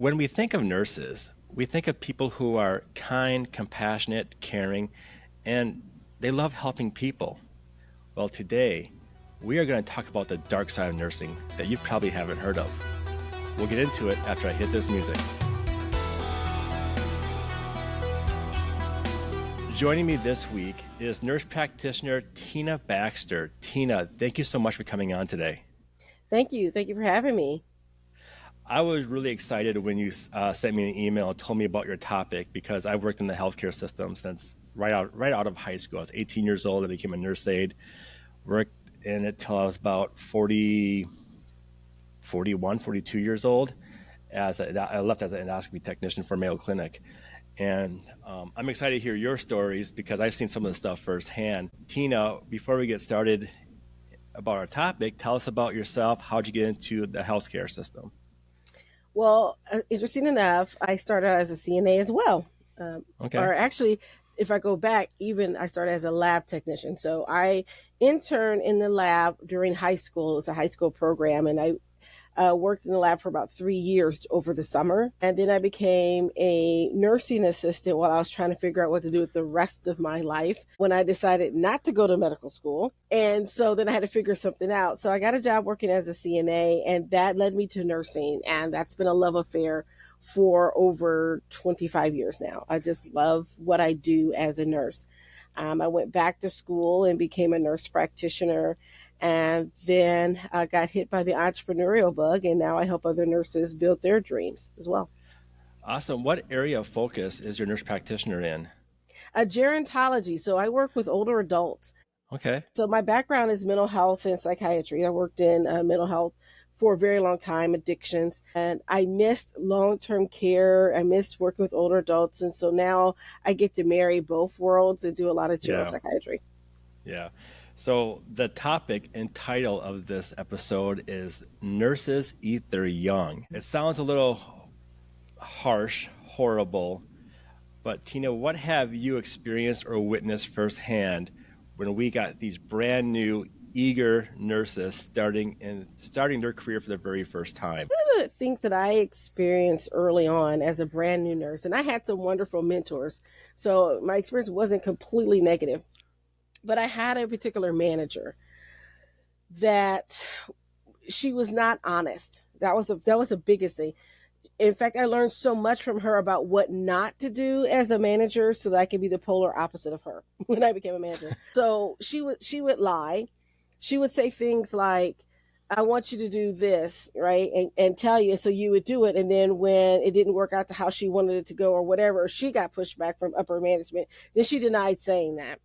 When we think of nurses, we think of people who are kind, compassionate, caring, and they love helping people. Well, today, we are going to talk about the dark side of nursing that you probably haven't heard of. We'll get into it after I hit this music. Joining me this week is Nurse Practitioner Tina Baxter. Tina, thank you so much for coming on today. Thank you. Thank you for having me. I was really excited when you sent me an email and told me about your topic because I've worked in the healthcare system since right out of high school. I was 18 years old. I became a nurse aide, worked in it till I was about 41, 42 years old. I left as an endoscopy technician for Mayo Clinic. And I'm excited to hear your stories because I've seen some of the stuff firsthand. Tina, before we get started about our topic, tell us about yourself. How'd you get into the healthcare system? Well, interesting enough, I started out as a CNA as well. Okay. Or actually, if I go back, even I started as a lab technician. So I interned in the lab during high school. It was a high school program, and I worked in the lab for about 3 years over the summer. And then I became a nursing assistant while I was trying to figure out what to do with the rest of my life when I decided not to go to medical school. And so then I had to figure something out. So I got a job working as a CNA, and that led me to nursing. And that's been a love affair for over 25 years now. I just love what I do as a nurse. I went back to school and became a nurse practitioner, and then I got hit by the entrepreneurial bug, and now I help other nurses build their dreams as well. Awesome. What area of focus is your nurse practitioner in? A gerontology. So I work with older adults. Okay. So my background is mental health and psychiatry. I worked in mental health for a very long time, addictions, and I missed long-term care. I missed working with older adults. And so now I get to marry both worlds and do a lot of Yeah. geropsychiatry. Yeah. So the topic and title of this episode is Nurses Eat Their Young. It sounds a little harsh, horrible, but Tina, what have you experienced or witnessed firsthand when we got these brand new, eager nurses starting their career for the very first time? One of the things that I experienced early on as a brand new nurse, and I had some wonderful mentors, so my experience wasn't completely negative, but I had a particular manager that she was not honest. That was the biggest thing. In fact, I learned so much from her about what not to do as a manager so that I could be the polar opposite of her when I became a manager. So she would lie. She would say things like, I want you to do this, right? And tell you, so you would do it. And then when it didn't work out to how she wanted it to go or whatever, she got pushed back from upper management. Then she denied saying that.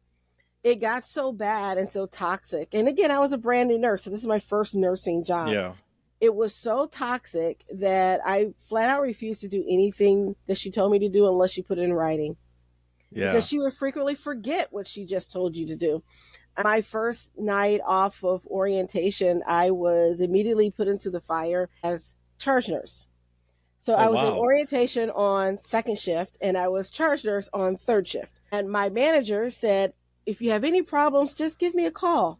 It got so bad and so toxic. And again, I was a brand new nurse. So this is my first nursing job. Yeah. It was so toxic that I flat out refused to do anything that she told me to do unless she put it in writing. Yeah. Because she would frequently forget what she just told you to do. My first night off of orientation, I was immediately put into the fire as charge nurse. So I was in wow. orientation on second shift, and I was charge nurse on third shift. And my manager said, if you have any problems, just give me a call.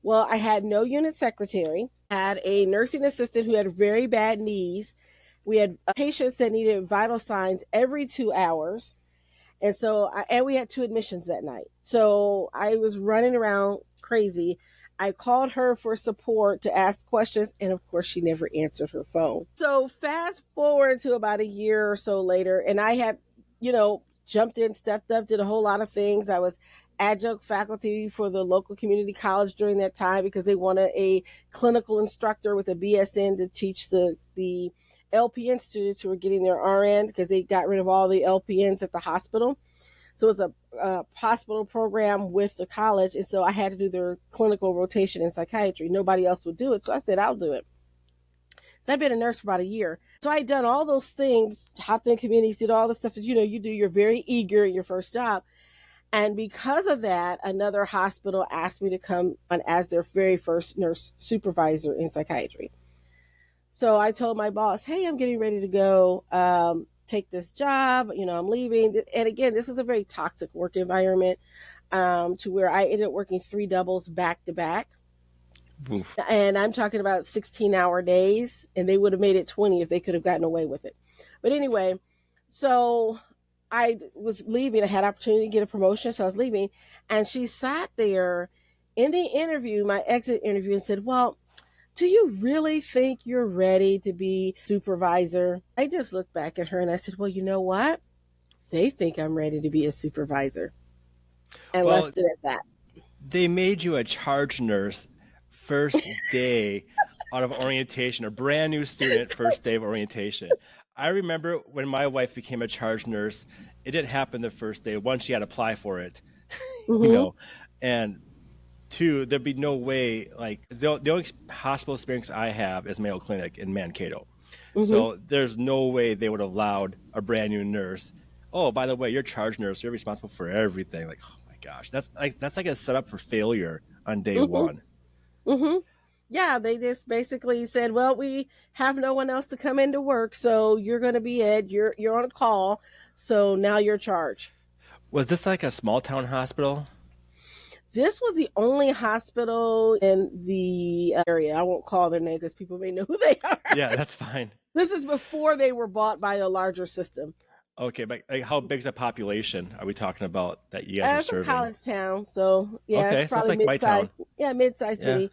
Well, I had no unit secretary, had a nursing assistant who had very bad knees. We had patients that needed vital signs every 2 hours. And and we had 2 admissions that night. So I was running around crazy. I called her for support to ask questions. And of course, she never answered her phone. So fast forward to about a year or so later, and I had, jumped in, stepped up, did a whole lot of things. I was adjunct faculty for the local community college during that time because they wanted a clinical instructor with a BSN to teach the LPN students who were getting their RN because they got rid of all the LPNs at the hospital. So it was a hospital program with the college. And so I had to do their clinical rotation in psychiatry. Nobody else would do it. So I said, I'll do it. So I'd been a nurse for about a year. So I had done all those things, hopped in communities, did all the stuff that, you do. You're very eager in your first job. And because of that, another hospital asked me to come on as their very first nurse supervisor in psychiatry. So I told my boss, hey, I'm getting ready to go take this job. I'm leaving. And again, this was a very toxic work environment to where I ended up working 3 doubles back to back. Oof. And I'm talking about 16-hour days, and they would have made it 20 if they could have gotten away with it. But anyway, so I was leaving. I had opportunity to get a promotion, so I was leaving, and she sat there in the interview, my exit interview, and said, "Well, do you really think you're ready to be supervisor?" I just looked back at her and I said, "Well, you know what? They think I'm ready to be a supervisor," and Well, left it at that. they made you a charge nurse first day out of orientation, a brand new student first day of orientation. I remember when my wife became a charge nurse, it didn't happen the first day. One, she had to apply for it, you Mm-hmm. know, and two, there'd be no way, like, the only hospital experience I have is Mayo Clinic in Mankato. Mm-hmm. So there's no way they would have allowed a brand new nurse. Oh, by the way, you're charge nurse. You're responsible for everything. Like, oh my gosh, that's like a setup for failure on day Mm-hmm. one. Mm-hmm. Yeah, they just basically said, "Well, we have no one else to come into work, so you're going to be it. You're on call, so now you're charged." Was this like a small town hospital? This was the only hospital in the area. I won't call their name because people may know who they are. Yeah, that's fine. This is before they were bought by a larger system. Okay, but like, how big's the population are we talking about that you guys are It's a serving? college town, so yeah, it's Okay, so it's probably like my mid-sized. town. Yeah, mid-sized Yeah, city.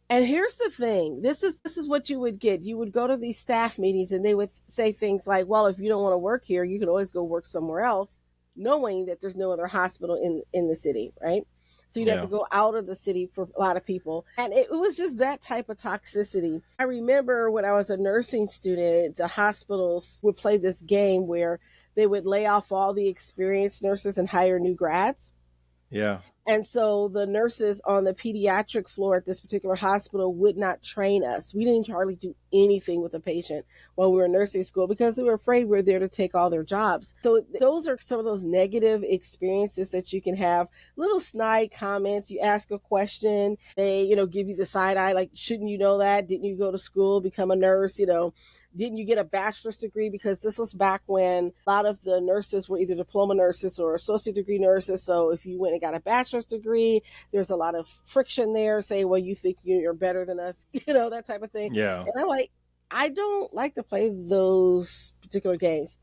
And here's the thing: this is what you would get. You would go to these staff meetings, and they would say things like, "Well, if you don't want to work here, you can always go work somewhere else," knowing that there's no other hospital in the city, right? So you'd have to yeah, go out of the city for a lot of people, and it was just that type of toxicity. I remember when I was a nursing student, the hospitals would play this game where they would lay off all the experienced nurses and hire new grads. yeah, And so the nurses on the pediatric floor at this particular hospital would not train us. We didn't hardly do anything with a patient while we were in nursing school because they were afraid we were there to take all their jobs. So those are some of those negative experiences that you can have. Little snide comments. You ask a question, they, give you the side eye, like, shouldn't you know that? Didn't you go to school, become a nurse? Didn't you get a bachelor's degree? Because this was back when a lot of the nurses were either diploma nurses or associate degree nurses. So if you went and got a bachelor's degree, there's a lot of friction there saying, well, you think you're better than us, that type of thing. yeah. And I'm like, I don't like to play those particular games.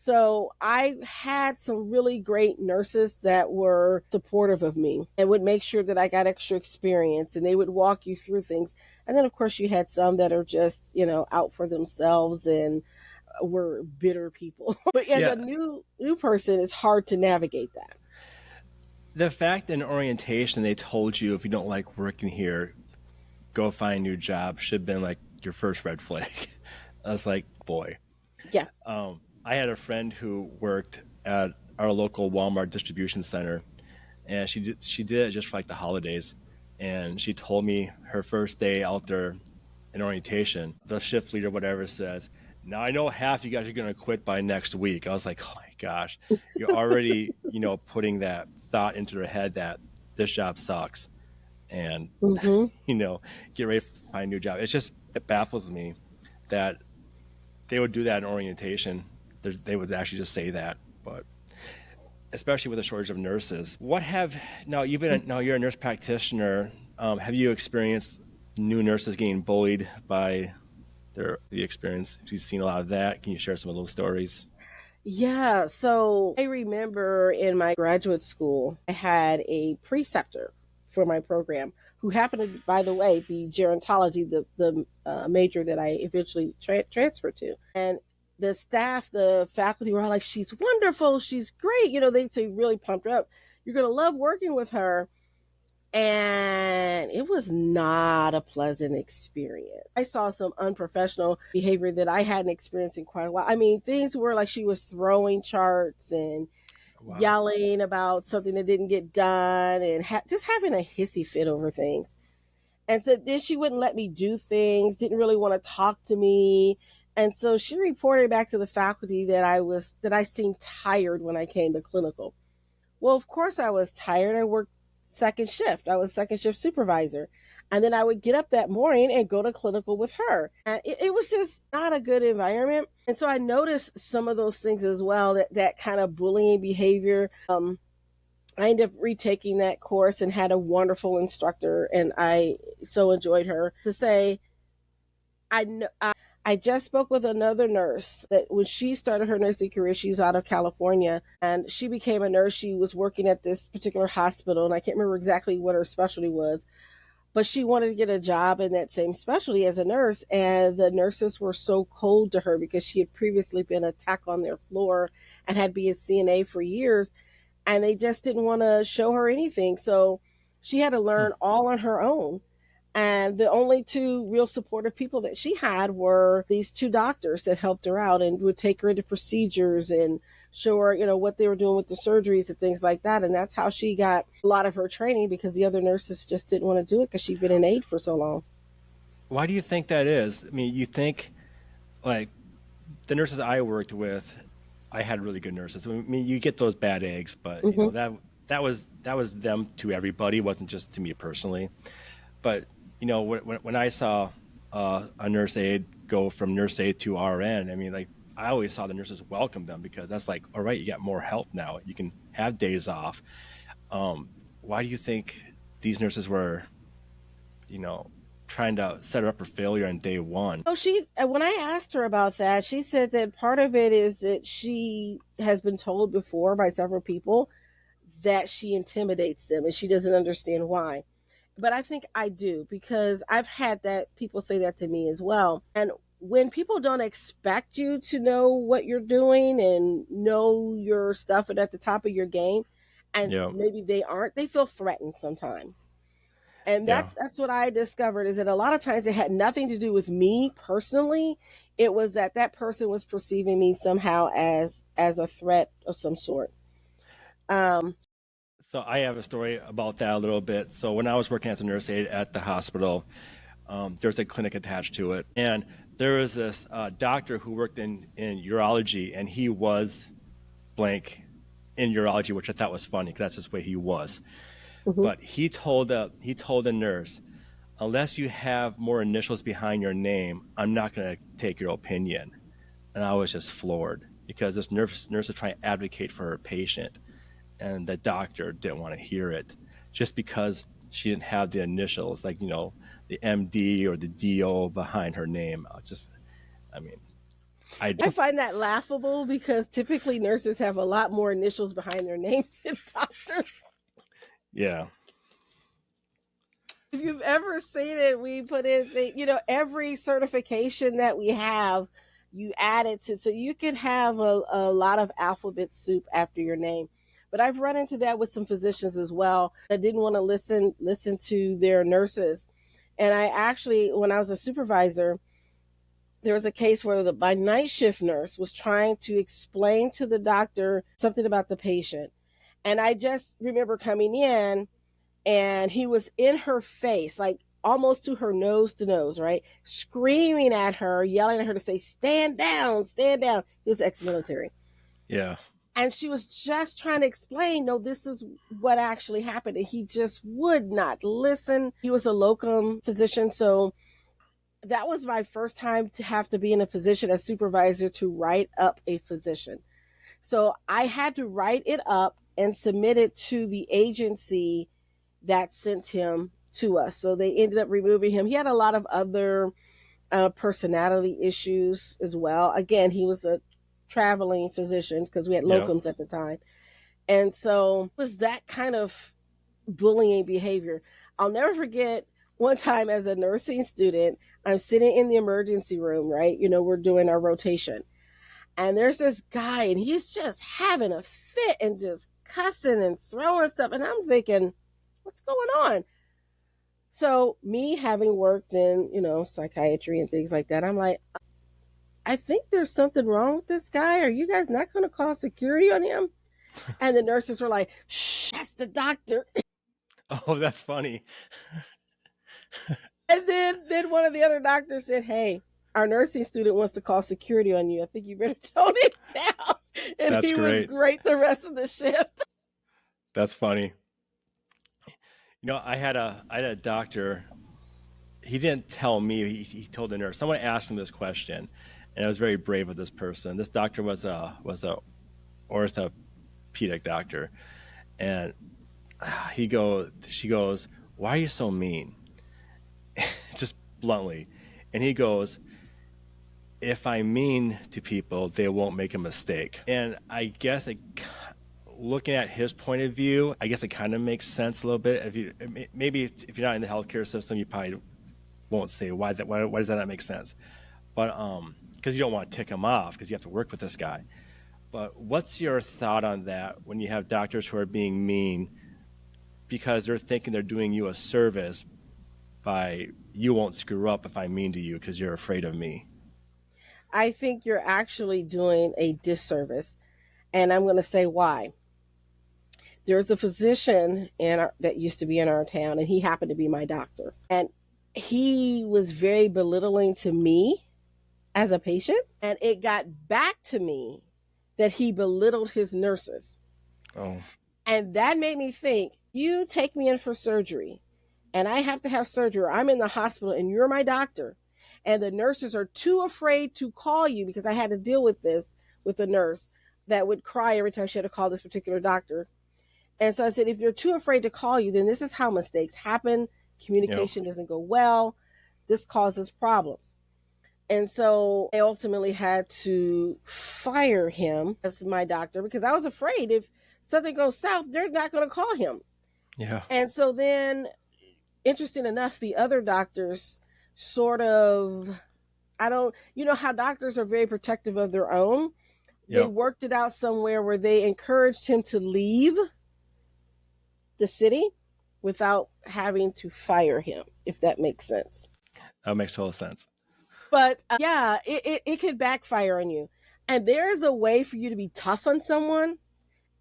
So I had some really great nurses that were supportive of me and would make sure that I got extra experience, and they would walk you through things. And then, of course, you had some that are just, out for themselves and were bitter people. But as a Yeah, new person, it's hard to navigate that. the fact in orientation they told you if you don't like working here, go find a new job should have been like your first red flag. I was like, boy. Yeah. I had a friend who worked at our local Walmart distribution center, and she did it just for like the holidays. And she told me her first day out there in orientation, the shift leader, whatever, says, "Now I know half you guys are going to quit by next week." I was like, oh my gosh, you're already, putting that thought into their head that this job sucks, and Mm-hmm. you know, get ready to find a new job. It baffles me that they would do that in orientation. They would actually just say that, but especially with a shortage of nurses. Now you're a nurse practitioner. Have you experienced new nurses getting bullied by the experience? Have you seen a lot of that? Can you share some of those stories? Yeah, so I remember in my graduate school, I had a preceptor for my program who happened to, by the way, be gerontology, the major that I eventually transferred to. And the staff, the faculty were all like, "She's wonderful, she's great." They really pumped her up. "You're going to love working with her." And it was not a pleasant experience. I saw some unprofessional behavior that I hadn't experienced in quite a while. I mean, things were like she was throwing charts and Wow. yelling about something that didn't get done and just having a hissy fit over things. And so then she wouldn't let me do things, didn't really want to talk to me. And so she reported back to the faculty that I seemed tired when I came to clinical. Well, of course I was tired. I worked second shift. I was second shift supervisor. And then I would get up that morning and go to clinical with her. And it was just not a good environment. And so I noticed some of those things as well, that kind of bullying behavior. I ended up retaking that course and had a wonderful instructor, and I so enjoyed her to say, I know I just spoke with another nurse that when she started her nursing career, she was out of California and she became a nurse. She was working at this particular hospital, and I can't remember exactly what her specialty was, but she wanted to get a job in that same specialty as a nurse. And the nurses were so cold to her because she had previously been a tech on their floor and had been a CNA for years, and they just didn't want to show her anything. So she had to Hmm. learn all on her own. And the only two real supportive people that she had were these two doctors that helped her out and would take her into procedures and show her, what they were doing with the surgeries and things like that. And that's how she got a lot of her training, because the other nurses just didn't want to do it because she'd been an aide for so long. Why do you think that is? I mean, you think like the nurses I worked with, I had really good nurses. I mean, you get those bad eggs, but Hmm. that was them to everybody. It wasn't just to me personally. But when I saw a nurse aide go from nurse aide to RN, I mean, like I always saw the nurses welcome them because that's like, all right, you got more help now. You can have days off. Why do you think these nurses were, you know, trying to set her up for failure on day one? Oh, when I asked her about that, she said that part of it is that she has been told before by several people that she intimidates them and she doesn't understand why. But I think I do, because I've had that people say that to me as well. And when people don't expect you to know what you're doing and know your stuff and at the top of your game, and Yeah, maybe they aren't, they feel threatened sometimes. And yeah. that's what I discovered, is that a lot of times it had nothing to do with me personally. It was that that person was perceiving me somehow as a threat of some sort. Um, So I have a story about that a little bit. So when I was working as a nurse aide at the hospital, there's a clinic attached to it, and there was this doctor who worked in urology, and he was blank in urology, which I thought was funny because that's just the way he was. mhm. But he told a nurse, unless you have more initials behind your name, I'm not going to take your opinion. And I was just floored because this nurse was trying to advocate for her patient, and the doctor didn't want to hear it just because she didn't have the initials, like the MD or the DO behind her name. I mean, I I find that laughable because typically nurses have a lot more initials behind their names than doctors. yeah, If you've ever seen it, we put in, every certification that we have, you add it to, so you could have a lot of alphabet soup after your name. But I've run into that with some physicians as well that didn't want to listen to their nurses. And I actually, when I was a supervisor, there was a case where my night shift nurse was trying to explain to the doctor something about the patient. And I just remember coming in, and he was in her face, like almost to her nose to nose, right? Screaming at her, yelling at her to say, stand down, stand down. He was ex military. yeah, And she was just trying to explain, no, this is what actually happened. And he just would not listen. He was a locum physician. So that was my first time to have to be in a position as supervisor to write up a physician. So I had to write it up and submit it to the agency that sent him to us. So they ended up removing him. He had a lot of other personality issues as well. Again, he was a traveling physician because we had yeah. locums at the time. And so it was that kind of bullying behavior. I'll never forget one time as a nursing student, I'm sitting in the emergency room, right? We're doing our rotation. And there's this guy, and he's just having a fit and just cussing and throwing stuff. And I'm thinking, what's going on? So, me having worked in, psychiatry and things like that, I'm like, I think there's something wrong with this guy. Are you guys not going to call security on him? And the nurses were like, shh, that's the doctor. Oh, that's funny. And then one of the other doctors said, hey, our nursing student wants to call security on you. I think you better tone it down. And That's he was great. great the rest of the shift. That's funny. I had a doctor. He didn't tell me. He told the nurse. Someone asked him this question, and I was very brave of this person. This doctor was a orthopedic doctor, and she goes, "Why are you so mean?" Just bluntly, and he goes, if I'm mean to people, they won't make a mistake. And I guess looking at his point of view, I guess it kind of makes sense a little bit. Maybe if you're not in the healthcare system, you probably won't say why does that not make sense? But because you don't want to tick him off because you have to work with this guy. But what's your thought on that when you have doctors who are being mean because they're thinking they're doing you a service by you won't screw up if I'm mean to you because you're afraid of me? I think you're actually doing a disservice. And I'm going to say why. There's a physician that used to be in our town, and he happened to be my doctor. And he was very belittling to me as a patient. And it got back to me that he belittled his nurses. Oh. And that made me think, you take me in for surgery, and I have to have surgery, or I'm in the hospital, and you're my doctor. And the nurses are too afraid to call you, because I had to deal with this with a nurse that would cry every time she had to call this particular doctor. And so I said, if they're too afraid to call you, then this is how mistakes happen. Communication doesn't go well. This causes problems. And so I ultimately had to fire him as my doctor because I was afraid if something goes south, they're not going to call him. Yeah. And so then, interesting enough, the other doctors sort of, you know how doctors are very protective of their own. They worked it out somewhere where they encouraged him to leave the city without having to fire him, if that makes sense. That makes total sense. But it could backfire on you. And there is a way for you to be tough on someone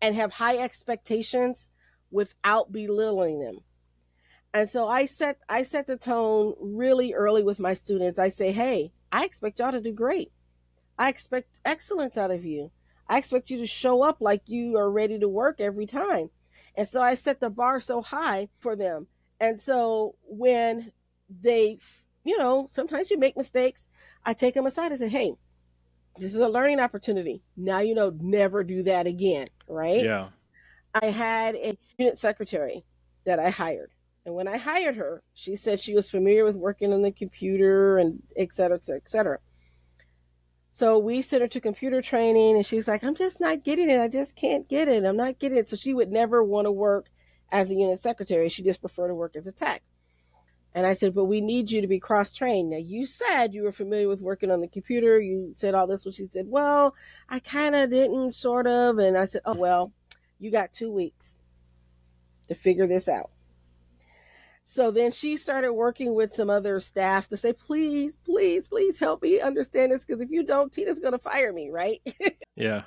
and have high expectations without belittling them. And so I set the tone really early with my students. I say, hey, I expect y'all to do great. I expect excellence out of you. I expect you to show up like you are ready to work every time. And so I set the bar so high for them. And so when they, sometimes you make mistakes, I take them aside and say, hey, this is a learning opportunity. Now, never do that again, right? Yeah. I had a unit secretary that I hired. And when I hired her, she said she was familiar with working on the computer and et cetera, et cetera. So we sent her to computer training and she's like, I'm just not getting it. I just can't get it. I'm not getting it. So she would never want to work as a unit secretary. She just preferred to work as a tech. And I said, but we need you to be cross-trained. Now, you said you were familiar with working on the computer. You said all this. Well, she said, well, I kind of didn't, sort of. And I said, oh, well, you got 2 weeks to figure this out. So then she started working with some other staff to say, please, please, please help me understand this. Because if you don't, Tina's going to fire me, right? Yeah.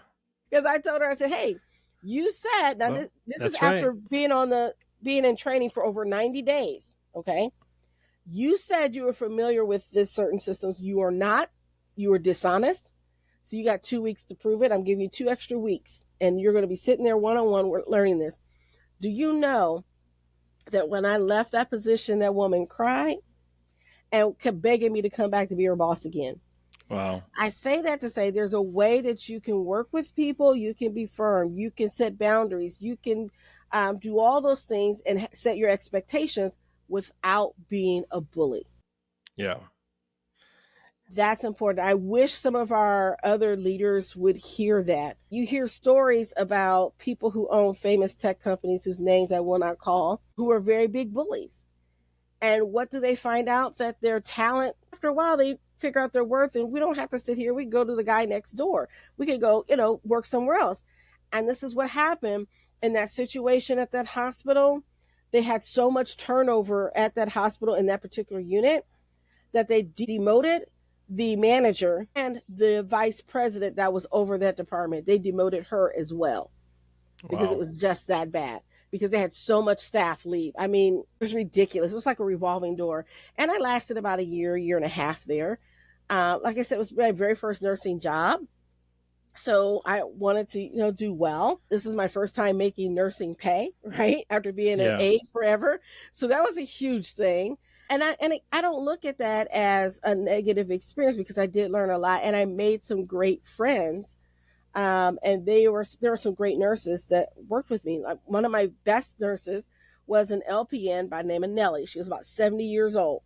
Because I told her, I said, hey, you said, now this is after being in training for over 90 days. Okay. You said you were familiar with this certain systems. You are not. You were dishonest. So you got 2 weeks to prove it. I'm giving you 2 extra weeks. And you're going to be sitting there one-on-one learning this. Do you know that when I left that position, that woman cried and kept begging me to come back to be her boss again? Wow. I say that to say there's a way that you can work with people. You can be firm. You can set boundaries. You can do all those things and set your expectations without being a bully. Yeah. That's important. I wish some of our other leaders would hear that. You hear stories about people who own famous tech companies whose names I will not call, who are very big bullies. And what do they find out? That their talent, after a while, they figure out their worth, and we don't have to sit here. We go to the guy next door. We could go, work somewhere else. And this is what happened in that situation at that hospital. They had so much turnover at that hospital in that particular unit that they demoted the manager and the vice president that was over that department. They demoted her as well because it was just that bad, because they had so much staff leave. I mean, it was ridiculous. It was like a revolving door. And I lasted about a year and a half there. Like I said, it was my very first nursing job. So I wanted to, do well. This is my first time making nursing pay, right? After being an aide forever. So that was a huge thing. And I don't look at that as a negative experience, because I did learn a lot and I made some great friends. And there were some great nurses that worked with me. Like, one of my best nurses was an LPN by the name of Nellie. She was about 70 years old.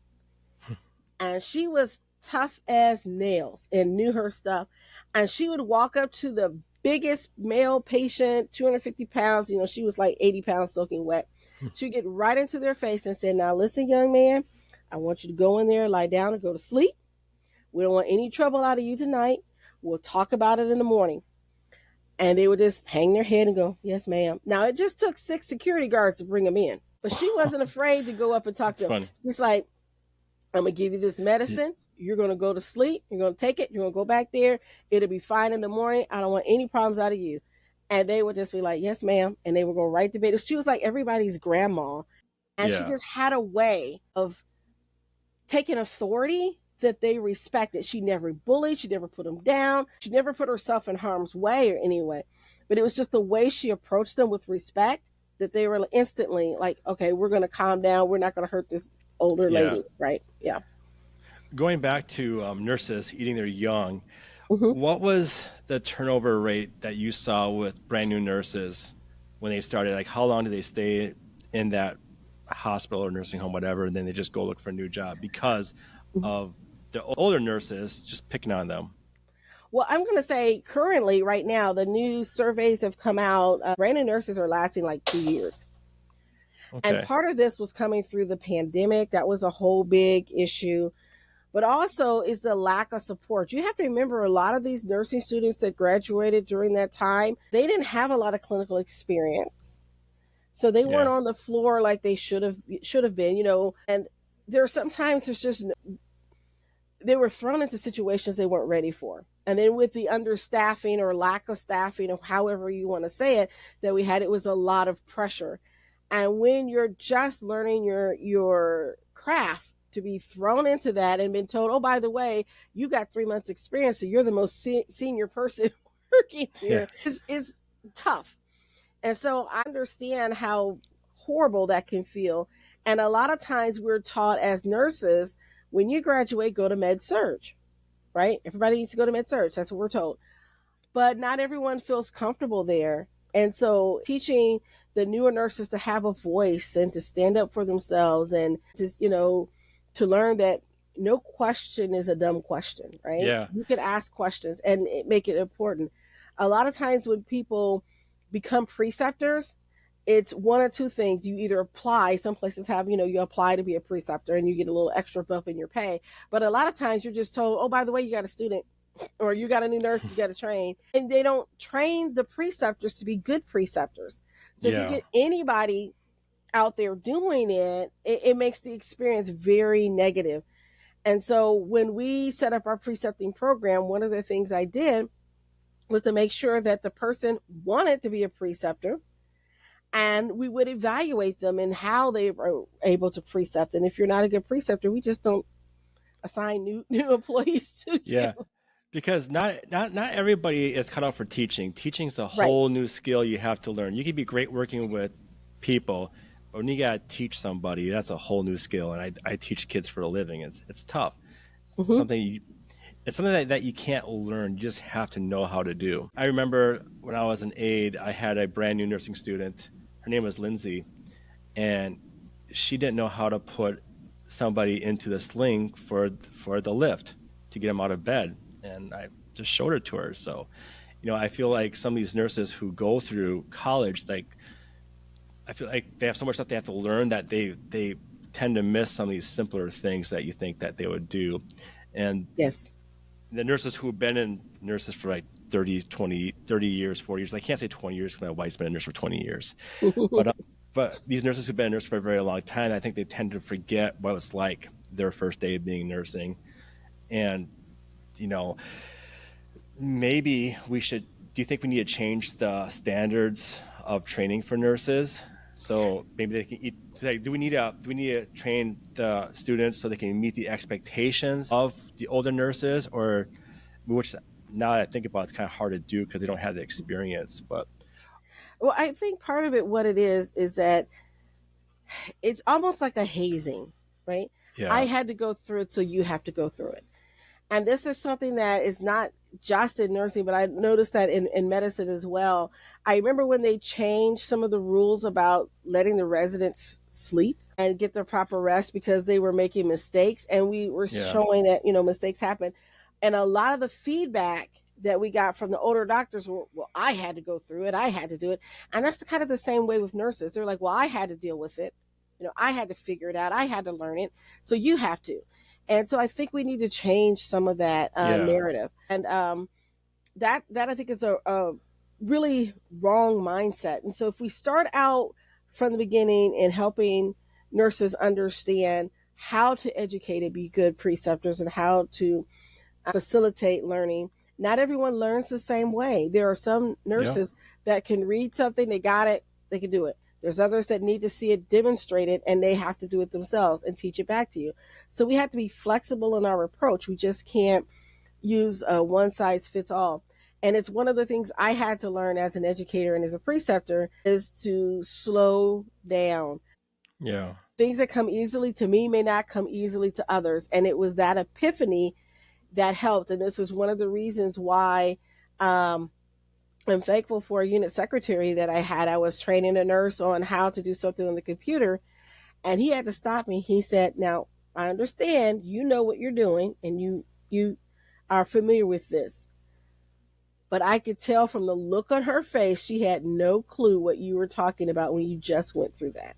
And she was tough as nails and knew her stuff. And she would walk up to the biggest male patient, 250 pounds, she was like 80 pounds soaking wet. She'd get right into their face and say, now listen, young man, I want you to go in there, lie down and go to sleep. We don't want any trouble out of you tonight. We'll talk about it in the morning. And they would just hang their head and go, yes, ma'am. Now, it just took 6 security guards to bring them in. But she wasn't afraid to go up and talk to them. Funny. She's like, I'm going to give you this medicine. You're going to go to sleep. You're going to take it. You're going to go back there. It'll be fine in the morning. I don't want any problems out of you. And they would just be like, yes, ma'am. And they would go right to bed. She was like everybody's grandma. And she just had a way of taking authority that they respected. She never bullied. She never put them down. She never put herself in harm's way or any way. But it was just the way she approached them with respect that they were instantly like, okay, we're going to calm down. We're not going to hurt this older lady. Right. Yeah. Going back to nurses eating their young, what was the turnover rate that you saw with brand new nurses when they started? Like, how long do they stay in that hospital or nursing home, whatever, and then they just go look for a new job because of the older nurses just picking on them? Well, I'm going to say currently, right now, the new surveys have come out. Brand new nurses are lasting like 2 years. Okay. And part of this was coming through the pandemic. That was a whole big issue. But also is the lack of support. You have to remember a lot of these nursing students that graduated during that time, they didn't have a lot of clinical experience. So they weren't on the floor like they should have been, and sometimes they were thrown into situations they weren't ready for. And then with the understaffing or lack of staffing, or however you want to say it, that we had, it was a lot of pressure. And when you're just learning your craft, to be thrown into that and been told, oh, by the way, you got 3 months experience, so you're the most senior person working here, is tough. And so I understand how horrible that can feel. And a lot of times we're taught as nurses, when you graduate, go to med surg, right? Everybody needs to go to med surg. That's what we're told. But not everyone feels comfortable there. And so teaching the newer nurses to have a voice and to stand up for themselves and just, to learn that no question is a dumb question, right? Yeah. You can ask questions and make it important. A lot of times when people become preceptors, it's one or two things. You either apply, some places have, you apply to be a preceptor and you get a little extra bump in your pay. But a lot of times you're just told, oh, by the way, you got a student or you got a new nurse, you got to train. And they don't train the preceptors to be good preceptors. So if you get anybody out there doing it makes the experience very negative. And so when we set up our precepting program, one of the things I did was to make sure that the person wanted to be a preceptor, and we would evaluate them and how they were able to precept. And if you're not a good preceptor, we just don't assign new employees to you. Because not everybody is cut out for teaching. Teaching's a whole new skill you have to learn. You can be great working with people, but when you got to teach somebody, that's a whole new skill. And I teach kids for a living. It's tough. It's something that you can't learn. You just have to know how to do. I remember when I was an aide, I had a brand new nursing student. Her name was Lindsay, and she didn't know how to put somebody into the sling for the lift to get them out of bed. And I just showed it to her. So, I feel like some of these nurses who go through college, I feel like they have so much stuff they have to learn that they tend to miss some of these simpler things that you think that they would do. And the nurses who've been in nurses for like 30 years, 40 years, I can't say 20 years because my wife's been a nurse for 20 years. But these nurses who've been a nurse for a very long time, I think they tend to forget what it's like their first day of being nursing. And, maybe we should, do you think we need to change the standards of training for nurses? So maybe they can eat. Do we need to train the students so they can meet the expectations of the older nurses, or which now that I think about it, it's kind of hard to do because they don't have the experience. But well, I think part of it, what it is that it's almost like a hazing, right? Yeah. I had to go through it, so you have to go through it. And this is something that is not just in nursing, but I noticed that in medicine as well. I remember when they changed some of the rules about letting the residents sleep and get their proper rest because they were making mistakes. And we were Yeah. showing that, mistakes happen. And a lot of the feedback that we got from the older doctors were, well, I had to go through it. I had to do it. And that's kind of the same way with nurses. They're like, well, I had to deal with it. I had to figure it out. I had to learn it. So you have to. And so I think we need to change some of that Yeah. narrative. And that I think is a really wrong mindset. And so if we start out from the beginning in helping nurses understand how to educate and be good preceptors and how to facilitate learning, not everyone learns the same way. There are some Yeah. nurses that can read something, they got it, they can do it. There's others that need to see it demonstrated and they have to do it themselves and teach it back to you. So we have to be flexible in our approach. We just can't use a one size fits all. And it's one of the things I had to learn as an educator and as a preceptor is to slow down. Yeah. Things that come easily to me may not come easily to others. And it was that epiphany that helped. And this is one of the reasons why I'm thankful for a unit secretary that I had. I was training a nurse on how to do something on the computer, and he had to stop me. He said, "Now, I understand you know what you're doing and you are familiar with this. But I could tell from the look on her face she had no clue what you were talking about when you just went through that."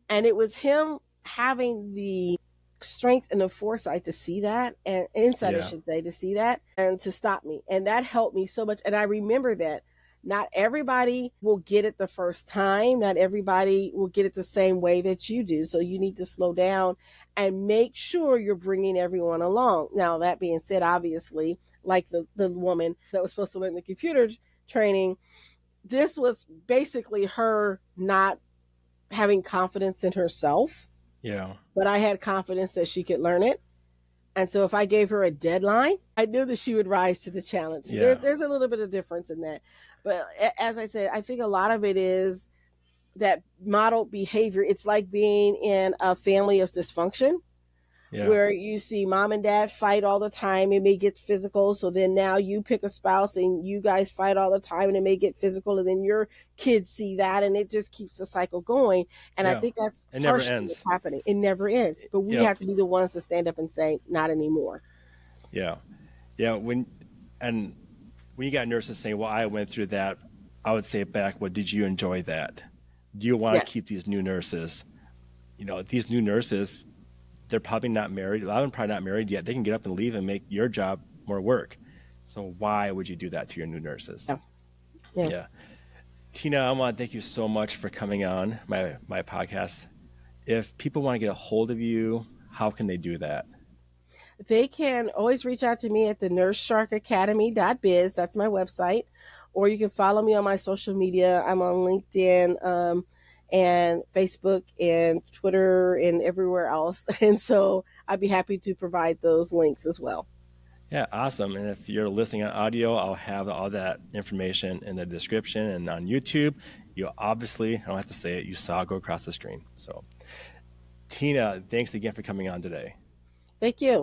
And it was him having the strength and the foresight to see that, and insight, I Yeah. should say, to see that and to stop me. And that helped me so much. And I remember that not everybody will get it the first time. Not everybody will get it the same way that you do. So you need to slow down and make sure you're bringing everyone along. Now, that being said, obviously, like the woman that was supposed to learn the computer training, this was basically her not having confidence in herself, Yeah. but I had confidence that she could learn it. And so if I gave her a deadline, I knew that she would rise to the challenge. So Yeah. there's a little bit of difference in that. But as I said, I think a lot of it is that model behavior. It's like being in a family of dysfunction Yeah. where you see mom and dad fight all the time. It may get physical. So then now you pick a spouse and you guys fight all the time and it may get physical. And then your kids see that and it just keeps the cycle going. And I Yeah. think that's It never partially what's ends. happening. It never ends. But we Yep. have to be the ones to stand up and say, not anymore. Yeah. Yeah. When you got nurses saying, well, I went through that, I would say back, well, did you enjoy that? Do you want to Yes. keep these new nurses? These new nurses, they're probably not married. A lot of them probably not married yet. They can get up and leave and make your job more work. So why would you do that to your new nurses? Yeah. Yeah. Yeah. Tina, I want to thank you so much for coming on my podcast. If people want to get a hold of you, how can they do that? They can always reach out to me at the nursesharkacademy.biz. That's my website. Or you can follow me on my social media. I'm on LinkedIn and Facebook and Twitter and everywhere else. And so I'd be happy to provide those links as well. Yeah, awesome. And if you're listening on audio, I'll have all that information in the description and on YouTube. You obviously, I don't have to say it, you saw it go across the screen. So, Tina, thanks again for coming on today. Thank you.